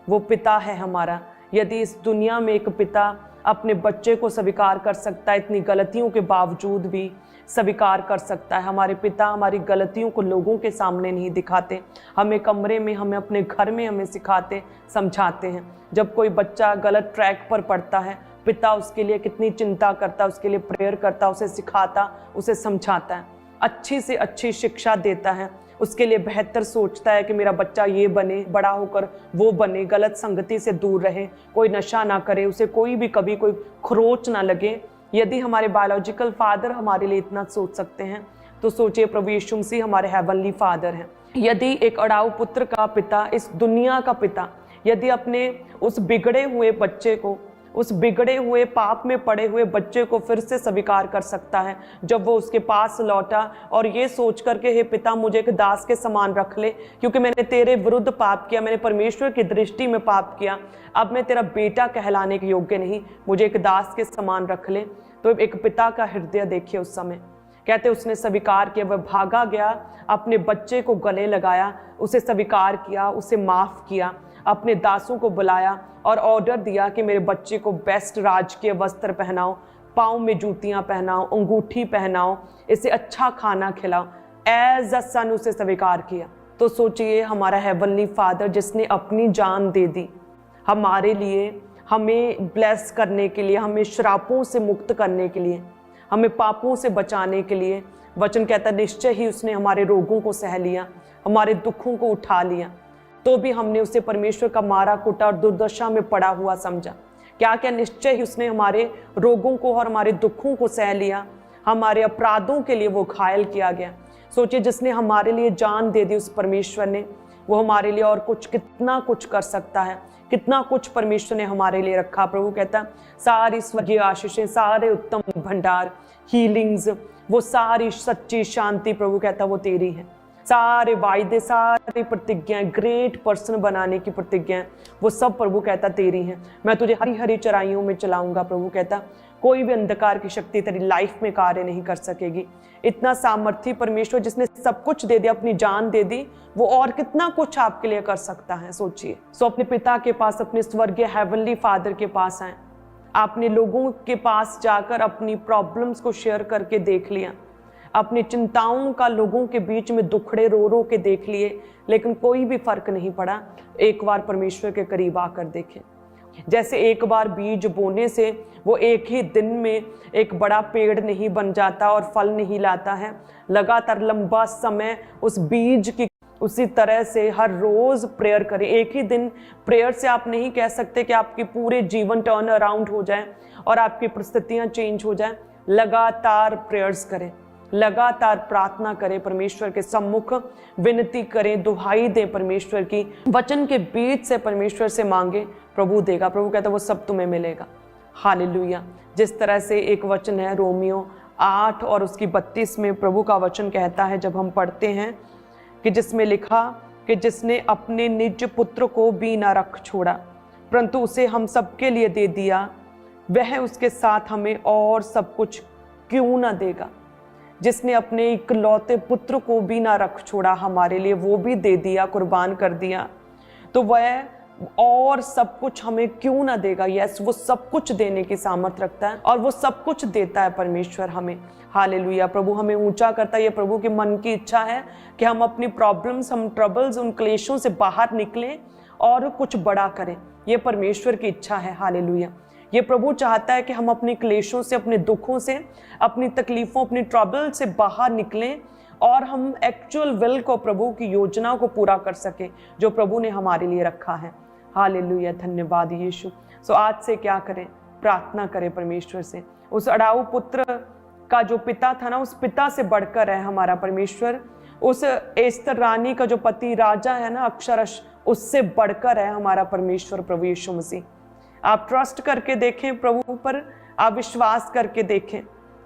वो पिता है हमारा। यदि इस दुनिया में एक पिता अपने बच्चे को स्वीकार कर सकता है, इतनी गलतियों के बावजूद भी स्वीकार कर सकता है। हमारे पिता हमारी गलतियों को लोगों के सामने नहीं दिखाते, हमें कमरे में, हमें अपने घर में हमें सिखाते, समझाते हैं। जब कोई बच्चा गलत ट्रैक पर पड़ता है, पिता उसके लिए कितनी चिंता करता, उसके लिए प्रेयर करता, उसे सिखाता, उसे समझाता है, अच्छी से अच्छी शिक्षा देता है, उसके लिए बेहतर सोचता है कि मेरा बच्चा ये बने, बड़ा होकर वो बने, गलत संगति से दूर रहे, कोई नशा ना करे, उसे कोई भी कभी कोई खरोच ना लगे। यदि हमारे बायोलॉजिकल फादर हमारे लिए इतना सोच सकते हैं तो सोचिए प्रभु यीशु मसीह हमारे हेवनली फादर हैं। यदि एक अड़ाऊ पुत्र का पिता, इस दुनिया का पिता, यदि अपने उस बिगड़े हुए बच्चे को, उस बिगड़े हुए पाप में पड़े हुए बच्चे को फिर से स्वीकार कर सकता है, जब वो उसके पास लौटा और ये सोच करके हे पिता मुझे एक दास के समान रख ले, क्योंकि मैंने तेरे विरुद्ध पाप किया, मैंने परमेश्वर की दृष्टि में पाप किया, अब मैं तेरा बेटा कहलाने के योग्य नहीं, मुझे एक दास के समान रख ले। तो एक पिता का हृदय देखिए उस समय, कहते उसने स्वीकार किया, वह भागा गया, अपने बच्चे को गले लगाया, उसे स्वीकार किया, उसे माफ किया, अपने दासों को बुलाया और ऑर्डर दिया कि मेरे बच्चे को बेस्ट राजकीय वस्त्र पहनाओ, पाँव में जूतियां पहनाओ, अंगूठी पहनाओ, इसे अच्छा खाना खिलाओ। एज अ सन उसे स्वीकार किया। तो सोचिए हमारा हेवनली फादर जिसने अपनी जान दे दी हमारे लिए, हमें ब्लेस करने के लिए, हमें श्रापों से मुक्त करने के लिए, हमें पापों से बचाने के लिए। वचन कहता निश्चय ही उसने हमारे रोगों को सह लिया, हमारे दुखों को उठा लिया, तो भी हमने उसे परमेश्वर का मारा कुटा और दुर्दशा में पड़ा हुआ समझा। क्या क्या निश्चय ही उसने हमारे रोगों को और हमारे दुखों को सह लिया, हमारे अपराधों के लिए वो घायल किया गया। सोचिए जिसने हमारे लिए जान दे दी उस परमेश्वर ने, वो हमारे लिए और कुछ कितना कुछ कर सकता है, कितना कुछ परमेश्वर ने हमारे लिए रखा। प्रभु कहता सारी स्वर्गीय आशीषें, सारे उत्तम भंडार, हीलिंग्स, वो सारी सच्ची शांति प्रभु कहता वो तेरी है। सारे वायदे, सारी प्रतिज्ञाएं, ग्रेट पर्सन बनाने की प्रतिज्ञाएं, वो सब प्रभु कहता तेरी हैं। मैं तुझे हरी हरी चराइयों में चलाऊंगा। प्रभु कहता कोई भी अंधकार की शक्ति तेरी लाइफ में कार्य नहीं कर सकेगी। इतना सामर्थी परमेश्वर जिसने सब कुछ दे दिया, अपनी जान दे दी, वो और कितना कुछ आपके लिए कर सकता है सोचिए। सो अपने पिता के पास, अपने स्वर्गीय हेवनली फादर के पास आए। आपने लोगों के पास जाकर अपनी प्रॉब्लम्स को शेयर करके देख लिया, अपनी चिंताओं का लोगों के बीच में दुखड़े रो रो के देख लिए, लेकिन कोई भी फर्क नहीं पड़ा। एक बार परमेश्वर के करीब आकर देखें। जैसे एक बार बीज बोने से वो एक ही दिन में एक बड़ा पेड़ नहीं बन जाता और फल नहीं लाता है, लगातार लंबा समय उस बीज की, उसी तरह से हर रोज प्रेयर करें। एक ही दिन प्रेयर से आप नहीं कह सकते कि आपकी पूरे जीवन टर्न अराउंड हो जाए और आपकी परिस्थितियां चेंज हो जाए। लगातार प्रेयर्स करें, लगातार प्रार्थना करें, परमेश्वर के सम्मुख विनती करें, दुहाई दें परमेश्वर की, वचन के बीच से परमेश्वर से मांगे, प्रभु देगा। प्रभु कहता है वो सब तुम्हें मिलेगा। हालेलुया। जिस तरह से एक वचन है रोमियो 8 और उसकी 32 में प्रभु का वचन कहता है, जब हम पढ़ते हैं कि जिसमें लिखा कि जिसने अपने निज पुत्र को भी न रख छोड़ा परंतु उसे हम सबके लिए दे दिया, वह उसके साथ हमें और सब कुछ क्यों न देगा। जिसने अपने इकलौते पुत्र को भी ना रख छोड़ा हमारे लिए, वो भी दे दिया, कुर्बान कर दिया, तो वह और सब कुछ हमें क्यों ना देगा। यस, वो सब कुछ देने की सामर्थ रखता है और वो सब कुछ देता है परमेश्वर हमें। हालेलुया। प्रभु हमें ऊंचा करता है। ये प्रभु के मन की इच्छा है कि हम अपनी प्रॉब्लम्स, हम ट्रबल्स, उन क्लेशों से बाहर निकलें और कुछ बड़ा करें। ये परमेश्वर की इच्छा है। हालेलुया। ये प्रभु चाहता है कि हम अपने क्लेशों से, अपने दुखों से, अपनी तकलीफों, अपनी ट्रबल से बाहर निकलें और हम एक्चुअल विल को, प्रभु की योजना को पूरा कर सके जो प्रभु ने हमारे लिए रखा है। हालेलुया। धन्यवाद यीशु। सो आज से क्या करें? प्रार्थना करें परमेश्वर से। उस अड़ाऊ पुत्र का जो पिता था ना, उस पिता से बढ़कर है हमारा परमेश्वर। उस एस्तर रानी का जो पति राजा है ना अक्षरश, उससे बढ़कर है हमारा परमेश्वर प्रभु यीशु मसीह। आप ट्रस्ट करके देखें प्रभु पर, आप विश्वास करके देखें,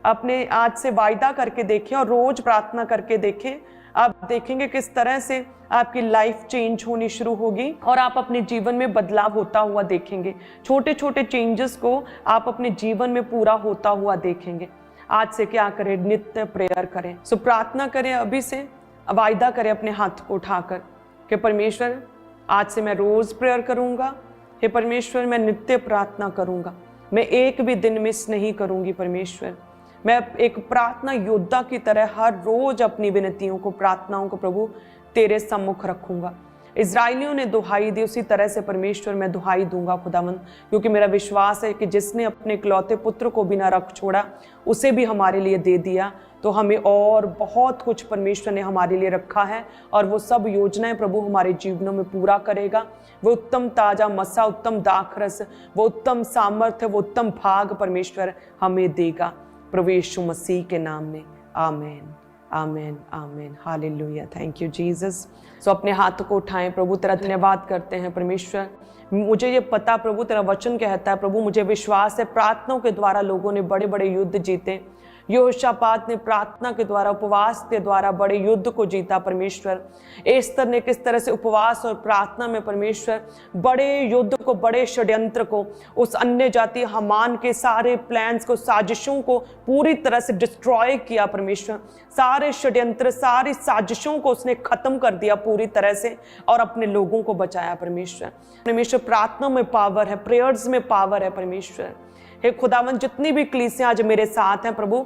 अपने आज से वायदा करके देखें और रोज प्रार्थना करके देखें। आप देखेंगे किस तरह से आपकी लाइफ चेंज होनी शुरू होगी और आप अपने जीवन में बदलाव होता हुआ देखेंगे। छोटे छोटे चेंजेस को आप अपने जीवन में पूरा होता हुआ देखेंगे। आज से क्या करें, नित्य प्रेयर करें। सो प्रार्थना करें, अभी से वायदा करें अपने हाथ को उठाकर कि परमेश्वर आज से मैं रोज प्रेयर करूंगा। हे परमेश्वर, मैं नित्य प्रार्थना करूंगा, मैं एक भी दिन मिस नहीं करूंगी। परमेश्वर, मैं एक प्रार्थना योद्धा की तरह हर रोज अपनी विनतियों को, प्रार्थनाओं को प्रभु तेरे सम्मुख रखूंगा। इजराइलियों ने दुहाई दी, उसी तरह से परमेश्वर मैं दुहाई दूंगा खुदावंद, क्योंकि मेरा विश्वास है कि जिसने अपने इकलौते पुत्र को बिना रख छोड़ा, उसे भी हमारे लिए दे दिया, तो हमें और बहुत कुछ परमेश्वर ने हमारे लिए रखा है और वो सब योजनाएं प्रभु हमारे जीवनों में पूरा करेगा। वो उत्तम ताजा मसा, उत्तम दाखरस, वो उत्तम सामर्थ्य, वो उत्तम भाग परमेश्वर हमें देगा प्रभु यीशु मसीह के नाम में। आमीन, आमीन, आमीन, हालेलुया। Thank you Jesus. सो अपने हाथ को उठाएं, प्रभु तेरा धन्यवाद करते हैं परमेश्वर। मुझे ये पता प्रभु, तेरा वचन कहता है प्रभु, मुझे विश्वास है प्रार्थनाओं के द्वारा लोगों ने बड़े बड़े युद्ध जीते। यहोशापात ने प्रार्थना के द्वारा, उपवास के द्वारा बड़े युद्ध को जीता परमेश्वर। एस्तर ने किस तरह से उपवास और प्रार्थना में परमेश्वर बड़े युद्ध को, बड़े षड्यंत्र को, उस अन्य जाति हामान के सारे प्लान्स को, साजिशों को पूरी तरह से डिस्ट्रॉय किया परमेश्वर। सारे षड्यंत्र, सारी साजिशों को उसने खत्म कर दिया पूरी तरह से और अपने लोगों को बचाया परमेश्वर। परमेश्वर, प्रार्थना में पावर है, प्रेयर्स में पावर है परमेश्वर। हे खुदावन, जितनी भी कलीसियां आज मेरे साथ हैं प्रभु,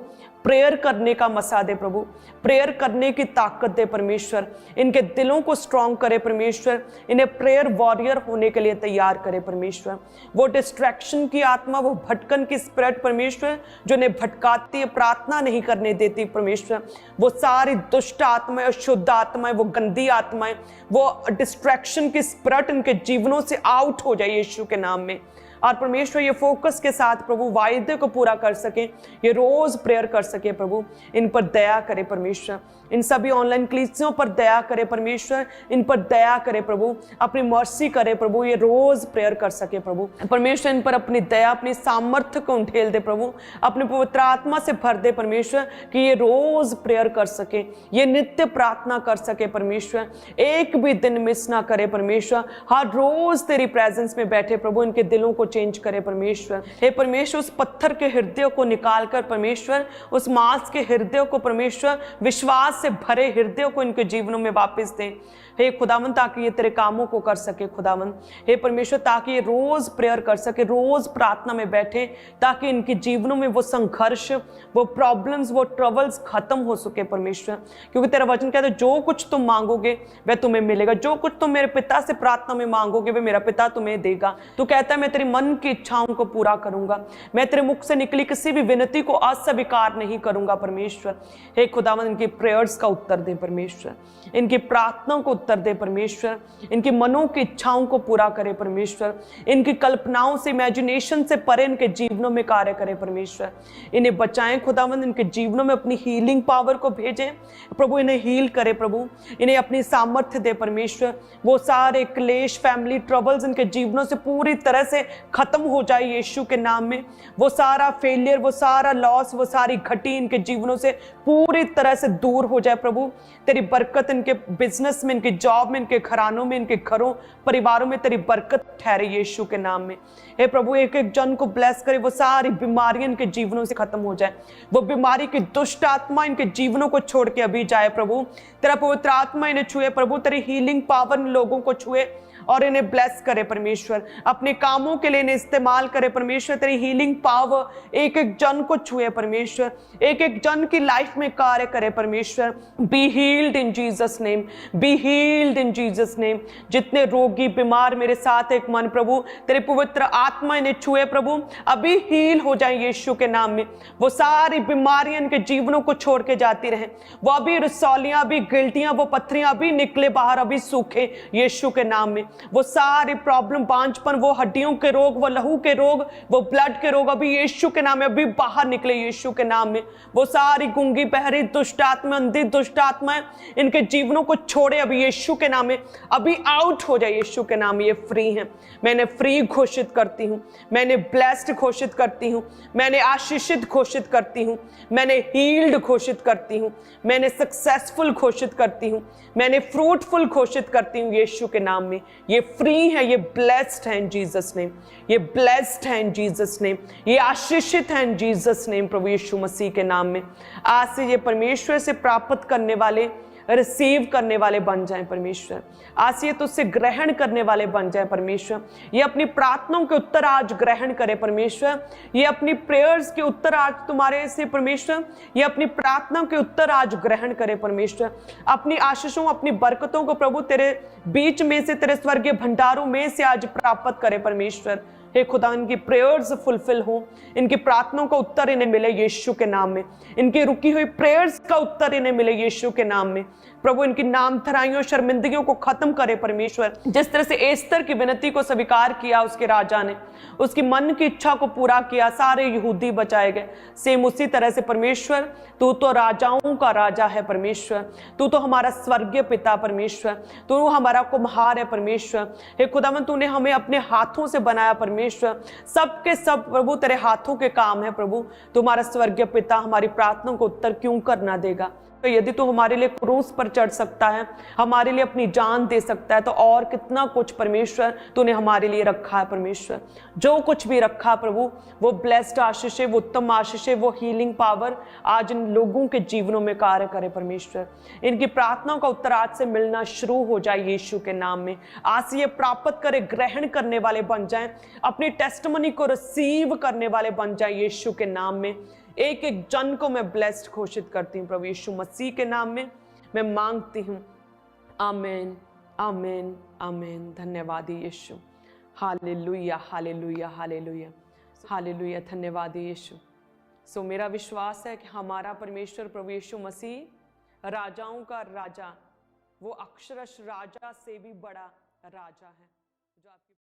प्रेयर करने का मसा दे प्रभु, प्रेयर करने की ताकत दे परमेश्वर। इनके दिलों को स्ट्रॉन्ग करे परमेश्वर, इन्हें प्रेयर वॉरियर होने के लिए तैयार करे परमेश्वर। वो डिस्ट्रैक्शन की आत्मा, वो भटकन की स्पिरिट परमेश्वर जो इन्हें भटकाती है, प्रार्थना नहीं करने देती परमेश्वर, वो सारी दुष्ट आत्माएं, शुद्ध आत्माएं, वो गंदी आत्माएं, वो डिस्ट्रैक्शन की स्पिरिट इनके जीवनों से आउट हो जाए यीशु के नाम में। और परमेश्वर ये फोकस के साथ प्रभु वायदे को पूरा कर सके, ये रोज प्रेयर कर सके प्रभु। इन पर दया करे परमेश्वर, इन सभी ऑनलाइन कलीसियों पर दया करे परमेश्वर, इन पर दया करे प्रभु, अपनी मर्सी करे प्रभु, ये रोज प्रेयर कर सके प्रभु। परमेश्वर इन पर अपनी दया, अपनी सामर्थ्य को उंडेल दे प्रभु, अपने पवित्र आत्मा से भर दे परमेश्वर, कि ये रोज प्रेयर कर सके, ये नित्य प्रार्थना कर सके परमेश्वर, एक भी दिन मिस ना करे परमेश्वर। हर रोज तेरी प्रेजेंस में बैठे प्रभु, इनके दिलों को चेंज करे परमेश्वर। हे परमेश्वर, उस पत्थर के हृदय को निकालकर परमेश्वर, उस मांस के हृदय को परमेश्वर, विश्वास से भरे हृदय को इनके जीवनों में वापस दे हे खुदावन, ताकि ये तेरे कामों को कर सके खुदावन। हे परमेश्वर, ताकि ये रोज प्रेयर कर सके, रोज प्रार्थना में बैठे, ताकि इनके जीवनों में वो संघर्ष, वो प्रॉब्लम्स, वो ट्रबल्स खत्म हो सके परमेश्वर। क्योंकि तेरा वचन कहता है जो कुछ तुम मांगोगे वह तुम्हें मिलेगा, जो कुछ तुम मेरे पिता से प्रार्थना में मांगोगे वह मेरा पिता तुम्हें देगा। तू कहता है मैं तेरे मन की इच्छाओं को पूरा करूंगा, मैं तेरे मुख से निकली किसी भी विनती को अस्वीकार नहीं करूंगा परमेश्वर। हे खुदावन, इनकी प्रेयर्स का उत्तर दे परमेश्वर, इनकी प्रार्थनाओं को उत्तर दे परमेश्वर, इनकी मनों की इच्छाओं को पूरा करे परमेश्वर, इनकी कल्पनाओं से, इमेजिनेशन से परे इनके जीवनों में कार्य करे परमेश्वर। इन्हें बचाएं खुदावंद, इनके जीवनों में अपनी हीलिंग पावर को भेजें प्रभु, इन्हें हील करे प्रभु, इन्हें अपनी सामर्थ्य दे परमेश्वर। वो सारे क्लेश, फैमिली ट्रबल्स इनके जीवनों से पूरी तरह से खत्म हो जाए यीशु के नाम में। वो सारा फेलियर, वो सारा लॉस, वो सारी घटी इनके जीवनों से पूरी तरह से दूर हो जाए प्रभु। तेरी बरकत इनके बिजनेस में, इनके जॉब में, इनके घरानों में, इनके घरों परिवारों में तेरी बरकत ठहरे यीशु के नाम में। हे प्रभु, एक एक जन को ब्लेस करे, वो सारी बीमारियां इनके जीवनों से खत्म हो जाए, वो बीमारी की दुष्ट आत्मा इनके जीवनों को छोड़ के अभी जाए प्रभु। तेरा पवित्र आत्मा इन्हें छुए प्रभु, तेरी हीलिंग पावर लोगों को छुए और इन्हें ब्लेस करे परमेश्वर, अपने कामों के लिए इन्हें इस्तेमाल करे परमेश्वर। तेरी हीलिंग पावर एक एक जन को छुए परमेश्वर, एक एक जन की लाइफ में कार्य करे परमेश्वर। Be healed in Jesus name, be healed in Jesus name. जितने रोगी बीमार मेरे साथ एक मन प्रभु, तेरे पवित्र आत्मा इन्हें छुए प्रभु, अभी हील हो जाए यीशु के नाम में। वो सारी बीमारियां इनके जीवनों को छोड़ के जाती रहे, वो अभी रसौलियां, अभी गिल्टियां, वो पत्थरियां अभी निकले बाहर, अभी सूखे यीशु के नाम में। वो सारी प्रॉब्लम, बांझपन, वो हड्डियों के रोग, वो लहू के रोग, वो ब्लड के रोग अभी यीशु के नाम में अभी बाहर निकले यीशु के नाम में। वो सारी गूंगी बहरी दुष्ट आत्मा, अंधी दुष्ट आत्माएं, इनके जीवनों को छोड़े अभी यीशु के नाम में, अभी आउट हो जाए यीशु के नाम में। ये फ्री हैं, मैंने फ्री घोषित करती हूँ, मैंने ब्लेस्ड घोषित करती हूँ, मैंने आशीषित घोषित करती हूँ, मैंने हील्ड घोषित करती हूँ, मैंने सक्सेसफुल घोषित करती हूँ, मैंने फ्रूटफुल घोषित करती हूँ यीशु के नाम में। ये फ्री है, ये ब्लेस्ड है इन जीसस नेम, ये ब्लेस्ड है इन जीसस नेम, ये आशीषित है इन जीसस नेम प्रभु यीशु मसीह के नाम में। आज से ये परमेश्वर से प्राप्त करने वाले, रिसीव करने वाले बन जाएं परमेश्वर। आज ये तुझसे ग्रहण करने वाले बन जाएं परमेश्वर। ये अपनी प्रार्थनाओं के उत्तर आज ग्रहण करे परमेश्वर। ये अपनी प्रेयर्स के उत्तर आज तुम्हारे से परमेश्वर, ये अपनी प्रार्थनाओं के उत्तर आज ग्रहण करे परमेश्वर। अपनी आशीषों, अपनी बरकतों को प्रभु तेरे बीच में से, तेरे स्वर्गीय भंडारों में से आज प्राप्त करे परमेश्वर। हे खुदा, इनकी प्रेयर्स फुलफिल हो, इनकी प्रार्थनाओं का उत्तर इन्हें मिले यीशु के नाम में, इनकी रुकी हुई प्रेयर्स का उत्तर इन्हें मिले यीशु के नाम में। प्रभु इनकी नाम धराइयों, शर्मिंदगियों को खत्म करे परमेश्वर। जिस तरह से एस्तर की विनती को स्वीकार किया उसके राजा ने, उसकी मन की इच्छा को पूरा किया, सारे यहूदी बचाए गए, सेम उसी तरह से परमेश्वर तू तो राजाओं का राजा है परमेश्वर। तू तो हमारा स्वर्गीय पिता परमेश्वर, तू हमारा कुम्हार है परमेश्वर। हे खुदावन, तूने हमें अपने हाथों से बनाया परमेश्वर। सब के सब प्रभु तेरे हाथों के काम है प्रभु। तुम्हारा स्वर्गीय पिता हमारी प्रार्थनाओं को उत्तर क्यों करना देगा? तो यदि तू हमारे लिए क्रूस पर चढ़ सकता है, हमारे लिए अपनी जान दे सकता है, तो और कितना कुछ परमेश्वर तूने हमारे लिए रखा है परमेश्वर। जो कुछ भी रखा प्रभु, वो ब्लेस्ड आशीष है, वो उत्तम आशीष है, वो हीलिंग पावर आज इन लोगों के जीवनों में कार्य करे परमेश्वर। इनकी प्रार्थनाओं का उत्तर आज से मिलना शुरू हो जाए यीशु के नाम में। आज से ये प्राप्त करे, ग्रहण करने वाले बन जाएं, अपनी टेस्टिमनी को रिसीव करने वाले बन जाएं यीशु के नाम में। एक एक जन को मैं ब्लेस्ड घोषित करती हूँ प्रभु यीशु मसीह के नाम में मैं मांगती हूँ। आमीन, आमीन, आमीन। धन्यवाद यीशु। हालेलुया, हालेलुया, हालेलुया, हालेलुया। धन्यवाद यीशु। सो मेरा विश्वास है कि हमारा परमेश्वर प्रभु यीशु मसीह राजाओं का राजा, वो अक्षरश राजा से भी बड़ा राजा है।